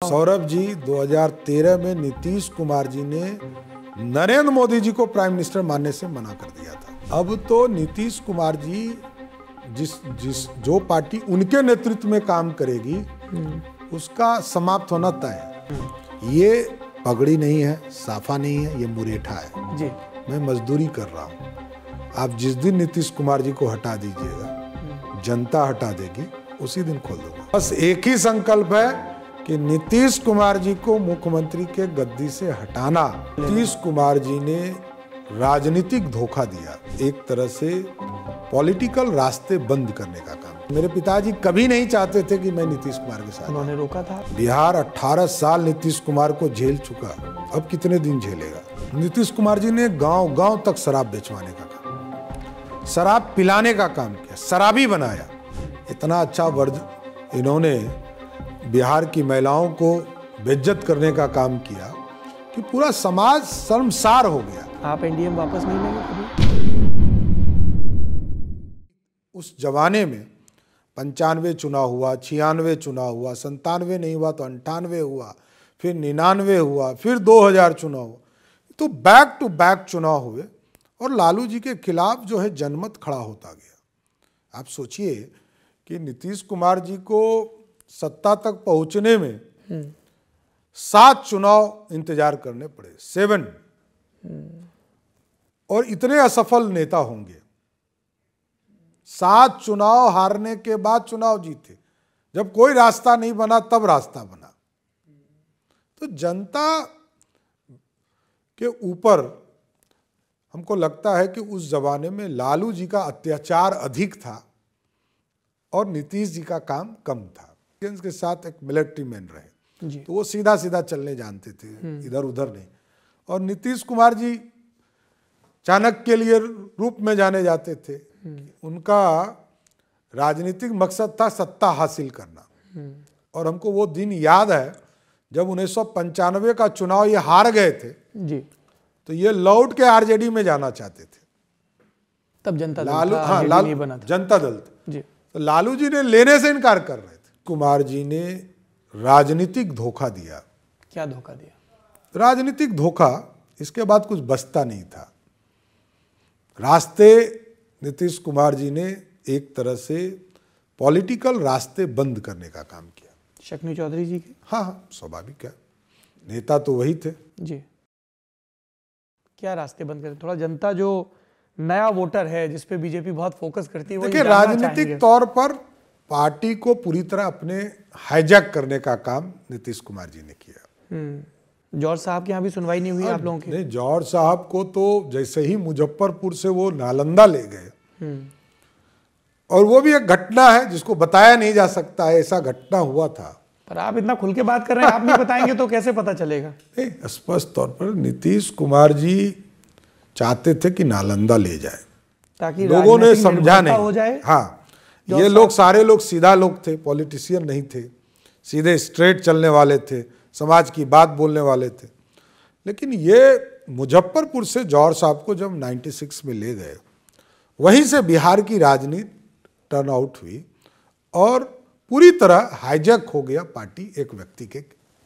सौरभ जी, 2013 में नीतीश कुमार जी ने नरेंद्र मोदी जी को प्राइम मिनिस्टर मानने से मना कर दिया था। अब तो नीतीश कुमार जी जो पार्टी उनके नेतृत्व में काम करेगी उसका समाप्त होना तय है। ये पगड़ी नहीं है, साफा नहीं है, ये मुरेठा है जी। मैं मजदूरी कर रहा हूँ। आप जिस दिन नीतीश कुमार जी को हटा दीजिएगा, जनता हटा देगी, उसी दिन खोल दूंगा। बस एक ही संकल्प है कि नीतीश कुमार जी को मुख्यमंत्री के गद्दी से हटाना। नीतीश कुमार जी ने राजनीतिक धोखा दिया, एक तरह से पॉलिटिकल रास्ते बंद करने का काम। मेरे पिताजी कभी नहीं चाहते थे कि मैं नीतीश कुमार के साथ, उन्होंने रोका था। बिहार 18 साल नीतीश कुमार को झेल चुका, अब कितने दिन झेलेगा। नीतीश कुमार जी ने गांव गांव तक शराब बेचवाने का काम, शराब पिलाने का काम किया, शराबी बनाया। इतना अच्छा वर्ड इन्होंने बिहार की महिलाओं को बेइज्जत करने का काम किया कि पूरा समाज शर्मसार हो गया। आप एनडीए में वापस नहीं लेंगे कभी? उस जमाने में 95 चुनाव हुआ, 96 चुनाव हुआ, 97 नहीं हुआ तो 98 हुआ, फिर 99 हुआ, फिर 2000 चुनाव हुआ, तो बैक टू बैक चुनाव हुए और लालू जी के खिलाफ जो है जनमत खड़ा होता गया। आप सोचिए कि नीतीश कुमार जी को सत्ता तक पहुंचने में 7 चुनाव इंतजार करने पड़े, 7, और इतने असफल नेता होंगे। 7 चुनाव हारने के बाद चुनाव जीते, जब कोई रास्ता नहीं बना तब रास्ता बना। तो जनता के ऊपर हमको लगता है कि उस जमाने में लालू जी का अत्याचार अधिक था और नीतीश जी का काम कम था। के साथ एक मिलिट्री मैन रहे जी। तो वो सीधा सीधा चलने जानते थे, इधर उधर नहीं। और नीतीश कुमार जी चाणक्य के लिए रूप में जाने जाते थे। उनका राजनीतिक मकसद था सत्ता हासिल करना। और हमको वो दिन याद है जब 1995 का चुनाव ये हार गए थे जी। तो ये लौट के आरजेडी में जाना चाहते थे। तब जनता लालू, हाँ, लालू बना था, जनता दल जी। तो लालू जी ने लेने से इनकार कर रहे थे। कुमार जी ने राजनीतिक धोखा दिया। क्या धोखा दिया? राजनीतिक धोखा, इसके बाद कुछ बचता नहीं था। रास्ते नीतीश कुमार जी ने एक तरह से पॉलिटिकल रास्ते बंद करने का काम किया। शक्नी चौधरी जी के? हाँ, स्वाभाविक है, नेता तो वही थे जी। क्या रास्ते बंद करें? थोड़ा जनता जो नया वोटर है जिसपे बीजेपी बहुत फोकस करती है, देखिए राजनीतिक तौर पर पार्टी को पूरी तरह अपने हाईजैक करने का काम नीतीश कुमार जी ने किया। जॉर्ज साहब के यहाँ भी सुनवाई नहीं हुई आप लोगों की? नहीं, जॉर्ज साहब को तो जैसे ही मुजफ्फरपुर से वो नालंदा ले गए, और वो भी एक घटना है जिसको बताया नहीं जा सकता है, ऐसा घटना हुआ था। पर आप इतना खुल के बात कर रहे हैं, आप नहीं बताएंगे तो कैसे पता चलेगा? स्पष्ट तौर पर नीतीश कुमार जी चाहते थे कि नालंदा ले जाए, ताकि लोगों ने समझा नहीं हो जाए। हाँ, ये लोग सारे लोग सीधा लोग थे, पॉलिटिशियन नहीं थे, सीधे स्ट्रेट चलने वाले थे, समाज की बात बोलने वाले थे। लेकिन ये मुजफ्फरपुर से जॉर्ज साहब को जब 96 में ले गए, वहीं से बिहार की राजनीति टर्न आउट हुई और पूरी तरह हाईजैक हो गया पार्टी एक व्यक्ति के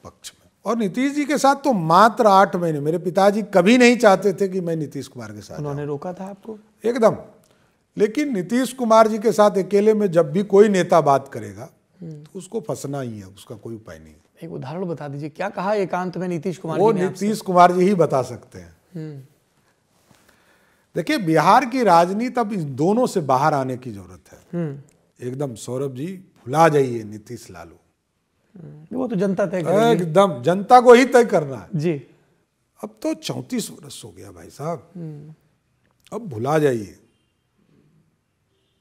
पक्ष में। और नीतीश जी के साथ तो मात्र 8 महीने, मेरे पिताजी कभी नहीं चाहते थे कि मैं नीतीश कुमार के साथ, उन्होंने रोका था आपको एकदम। लेकिन नीतीश कुमार जी के साथ अकेले में जब भी कोई नेता बात करेगा तो उसको फंसना ही है, उसका कोई उपाय नहीं है। एक उदाहरण बता दीजिए, क्या कहा एकांत में नीतीश कुमार जी वो ने? नीतीश कुमार जी ही बता सकते हैं। देखिए बिहार की राजनीति अब इन दोनों से बाहर आने की जरूरत है एकदम। सौरभ जी, भुला जाइए नीतीश लालू, वो तो जनता तय करेगी। एकदम जनता को ही तय करना है जी। अब तो 34 वर्ष हो गया भाई साहब, अब भुला जाइए।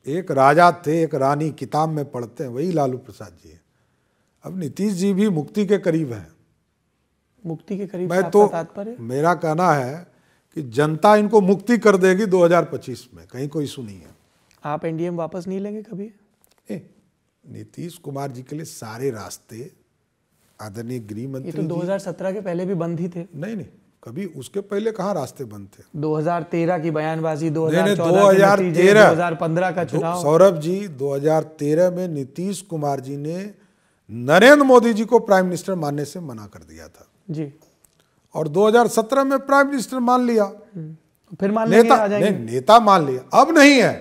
एक राजा थे, एक रानी, किताब में पढ़ते हैं, वही लालू प्रसाद जी है। अब नीतीश जी भी मुक्ति के करीब हैं। मुक्ति के करीब? मैं तो, मेरा कहना है कि जनता इनको मुक्ति कर देगी 2025 में, कहीं कोई इशू नहीं है। आप एनडीए में वापस नहीं लेंगे कभी? नीतीश कुमार जी के लिए सारे रास्ते आदरणीय गृह मंत्री, ये तो 2017 के पहले भी बंद ही थे। नहीं, कभी उसके पहले कहाँ रास्ते बंद थे? 2013 की बयानबाजी, 2014 2013, 2015 का चुनाव। सौरभ जी, 2013 में नीतीश कुमार जी ने नरेंद्र मोदी जी को प्राइम मिनिस्टर मानने से मना कर दिया था जी। और 2017 में प्राइम मिनिस्टर मान लिया, फिर मान लेंगे, आ जाएंगे। नेता मान लिया, अब नहीं है।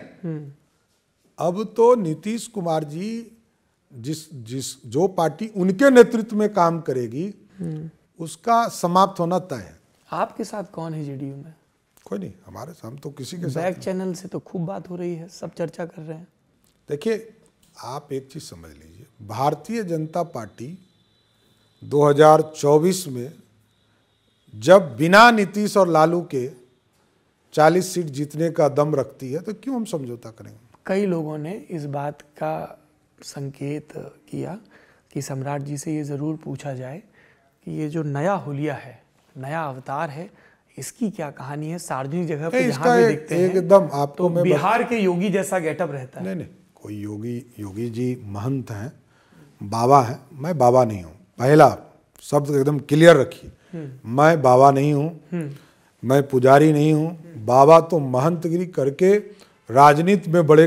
अब तो नीतीश कुमार जी जो पार्टी उनके नेतृत्व में काम करेगी उसका समाप्त होना तय है। आपके साथ कौन है जेडीयू में? कोई नहीं, हमारे हम तो किसी के साथ। बैक चैनल से तो खूब बात हो रही है, सब चर्चा कर रहे हैं। देखिए, आप एक चीज समझ लीजिए, भारतीय जनता पार्टी 2024 में जब बिना नीतीश और लालू के 40 सीट जीतने का दम रखती है तो क्यों हम समझौता करेंगे? कई लोगों ने इस बात का संकेत किया कि सम्राट जी से ये ज़रूर पूछा जाए कि ये जो नया हुलिया है, नया अवतार है, इसकी क्या कहानी है? सार्वजनिक जगह पर जहाँ भी देखते हैं एकदम आपको तो बिहार के योगी जैसा गेटअप रहता है। नहीं, कोई योगी जी महंत हैं, बाबा हैं, मैं बाबा नहीं हूँ। पहला शब्द एकदम क्लियर रखिए, मैं बाबा नहीं हूँ, मैं पुजारी नहीं हूँ। बाबा तो महंतगिरी करके राजनीति में बड़े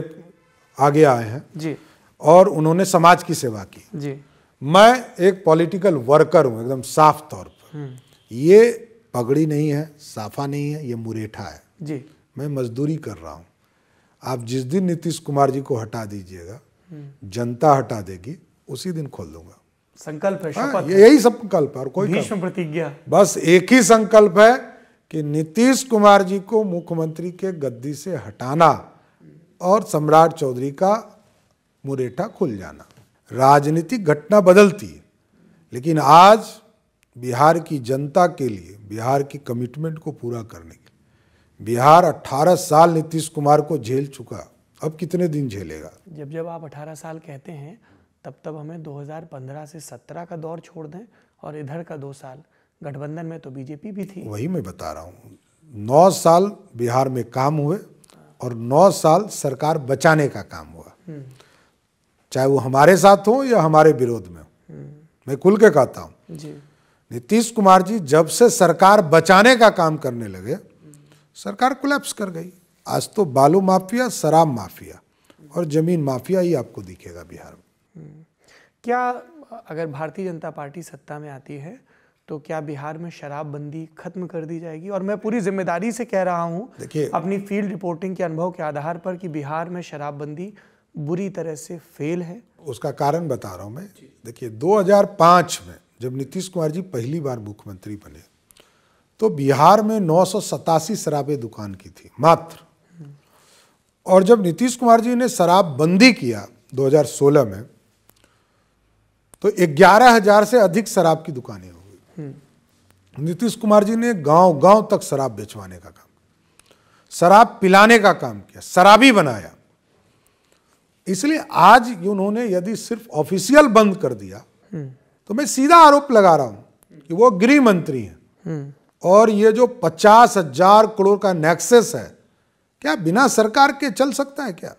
आगे आए हैं जी, और उन्होंने समाज की सेवा की जी। मैं एक पॉलिटिकल वर्कर हूँ एकदम साफ तौर पर। ये पगड़ी नहीं है, साफा नहीं है, ये मुरेठा है जी। मैं मजदूरी कर रहा हूँ। आप जिस दिन नीतीश कुमार जी को हटा दीजिएगा, जनता हटा देगी, उसी दिन खोल दूंगा। संकल्प है, शपथ है। यही संकल्प है और कोई भीष्म प्रतिज्ञा। बस एक ही संकल्प है कि नीतीश कुमार जी को मुख्यमंत्री के गद्दी से हटाना और सम्राट चौधरी का मुरेठा खुल जाना। राजनीतिक घटना बदलती है, लेकिन आज बिहार की जनता के लिए, बिहार की कमिटमेंट को पूरा करने के लिए, बिहार 18 साल नीतीश कुमार को झेल चुका, अब कितने दिन झेलेगा? जब आप 18 साल कहते हैं तब हमें 2015 से 17 का दौर छोड़ दें और इधर का 2 साल गठबंधन में तो बीजेपी भी थी। वही मैं बता रहा हूँ, 9 साल बिहार में काम हुए और 9 साल सरकार बचाने का काम हुआ, चाहे वो हमारे साथ हो या हमारे विरोध में हो। मैं खुल के कहता हूँ, नीतीश कुमार जी जब से सरकार बचाने का काम करने लगे, सरकार कोलैप्स कर गई। आज तो बालू माफिया, शराब माफिया और जमीन माफिया ही आपको दिखेगा बिहार में। क्या अगर भारतीय जनता पार्टी सत्ता में आती है तो क्या बिहार में शराबबंदी खत्म कर दी जाएगी? और मैं पूरी जिम्मेदारी से कह रहा हूँ, देखिए अपनी फील्ड रिपोर्टिंग के अनुभव के आधार पर, कि बिहार में शराबबंदी बुरी तरह से फेल है। उसका कारण बता रहा हूँ मैं। देखिए 2005 में जब नीतीश कुमार जी पहली बार मुख्यमंत्री बने तो बिहार में 987 शराबें दुकान की थी मात्र, और जब नीतीश कुमार जी ने शराब बंदी किया 2016 में तो 11,000 से अधिक शराब की दुकानें हो गई। नीतीश कुमार जी ने गांव गांव तक शराब बेचवाने का काम, शराब पिलाने का काम किया, शराबी बनाया। इसलिए आज उन्होंने यदि सिर्फ ऑफिशियल बंद कर दिया तो मैं सीधा आरोप लगा रहा हूं कि वो गृह मंत्री हैं, और ये जो 50,000 करोड़ का नेक्सस है, क्या बिना सरकार के चल सकता है क्या?